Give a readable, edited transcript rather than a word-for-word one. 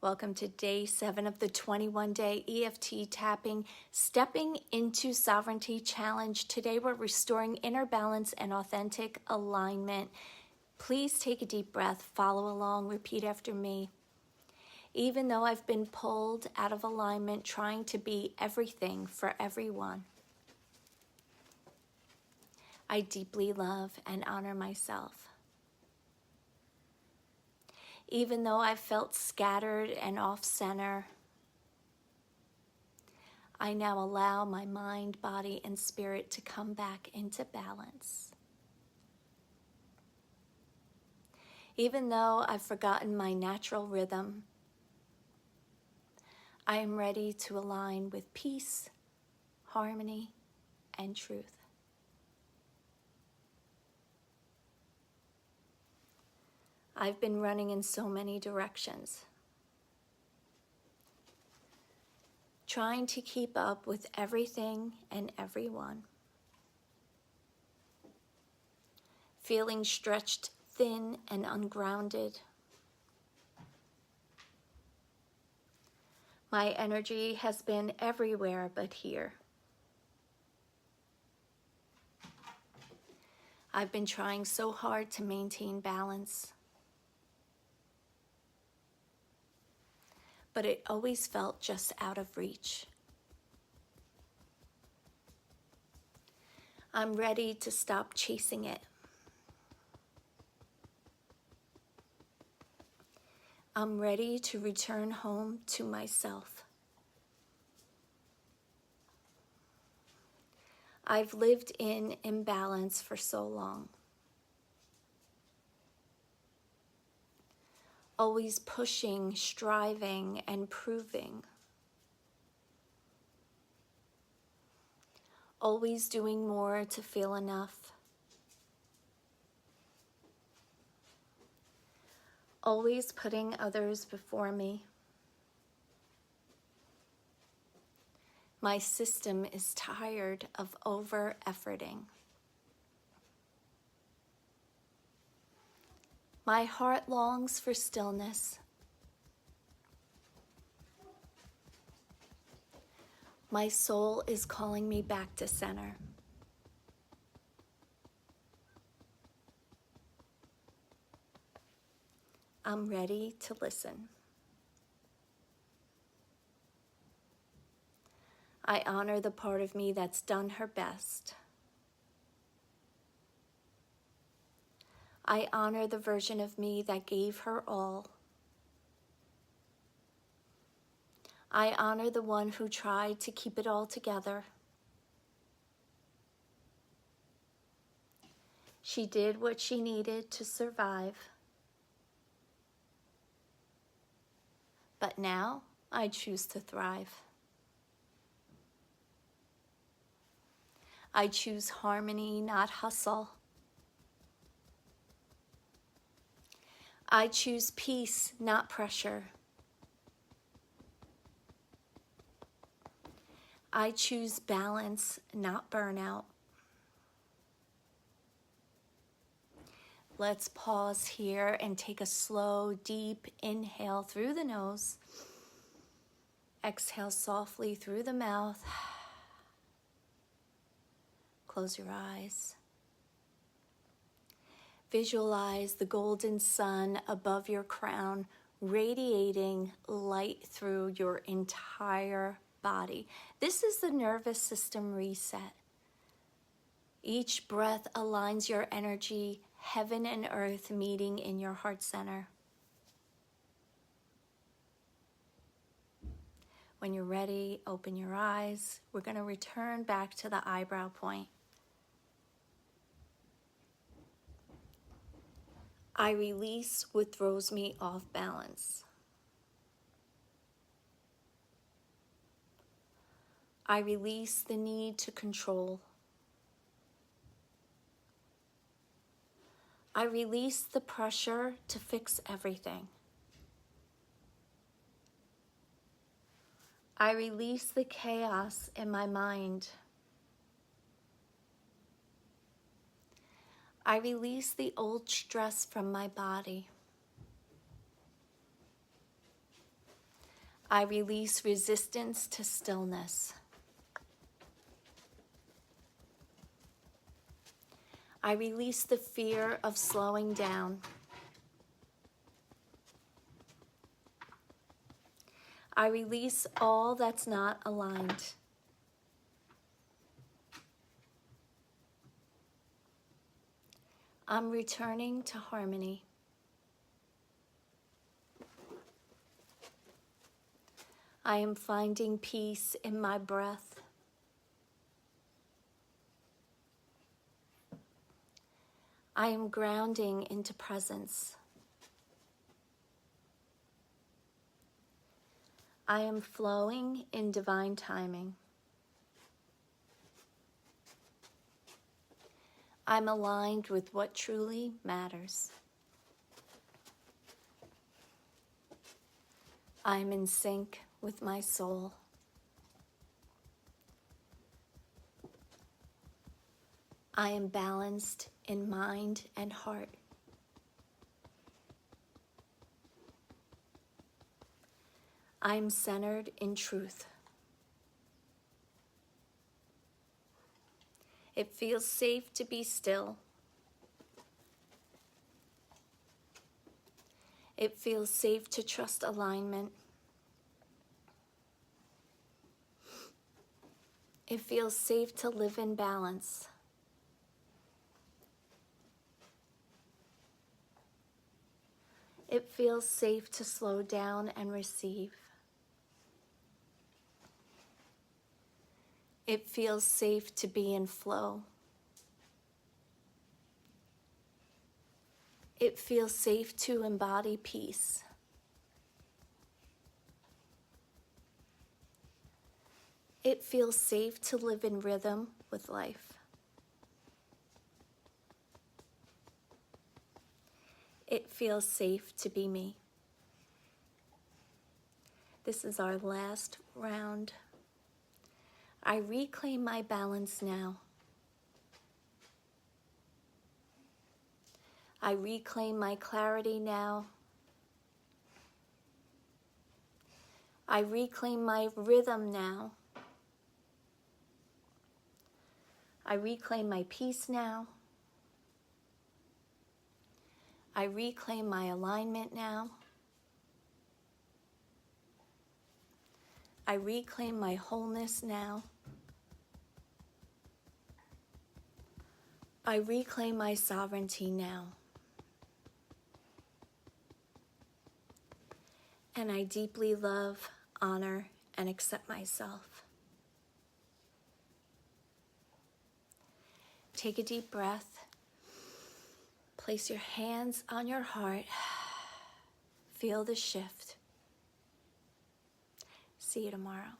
Welcome to day 7 of the 21-day EFT tapping, Stepping into Sovereignty Challenge. Today we're restoring inner balance and authentic alignment. Please take a deep breath, follow along, repeat after me. Even though I've been pulled out of alignment, trying to be everything for everyone, I deeply love and honor myself. Even though I've felt scattered and off-center, I now allow my mind, body, and spirit to come back into balance. Even though I've forgotten my natural rhythm, I am ready to align with peace, harmony, and truth. I've been running in so many directions, trying to keep up with everything and everyone, feeling stretched thin and ungrounded. My energy has been everywhere but here. I've been trying so hard to maintain balance, but it always felt just out of reach. I'm ready to stop chasing it. I'm ready to return home to myself. I've lived in imbalance for so long, always pushing, striving, and proving, always doing more to feel enough, always putting others before me. My system is tired of over-efforting. My heart longs for stillness. My soul is calling me back to center. I'm ready to listen. I honor the part of me that's done her best. I honor the version of me that gave her all. I honor the one who tried to keep it all together. She did what she needed to survive. But now I choose to thrive. I choose harmony, not hustle. I choose peace, not pressure. I choose balance, not burnout. Let's pause here and take a slow, deep inhale through the nose. Exhale softly through the mouth. Close your eyes. Visualize the golden sun above your crown, radiating light through your entire body. This is the nervous system reset. Each breath aligns your energy, heaven and earth meeting in your heart center. When you're ready, open your eyes. We're going to return back to the eyebrow point. I release what throws me off balance. I release the need to control. I release the pressure to fix everything. I release the chaos in my mind. I release the old stress from my body. I release resistance to stillness. I release the fear of slowing down. I release all that's not aligned. I'm returning to harmony. I am finding peace in my breath. I am grounding into presence. I am flowing in divine timing. I'm aligned with what truly matters. I'm in sync with my soul. I am balanced in mind and heart. I am centered in truth. It feels safe to be still. It feels safe to trust alignment. It feels safe to live in balance. It feels safe to slow down and receive. It feels safe to be in flow. It feels safe to embody peace. It feels safe to live in rhythm with life. It feels safe to be me. This is our last round. I reclaim my balance now. I reclaim my clarity now. I reclaim my rhythm now. I reclaim my peace now. I reclaim my alignment now. I reclaim my wholeness now. I reclaim my sovereignty now. And I deeply love, honor, and accept myself. Take a deep breath. Place your hands on your heart. Feel the shift. See you tomorrow.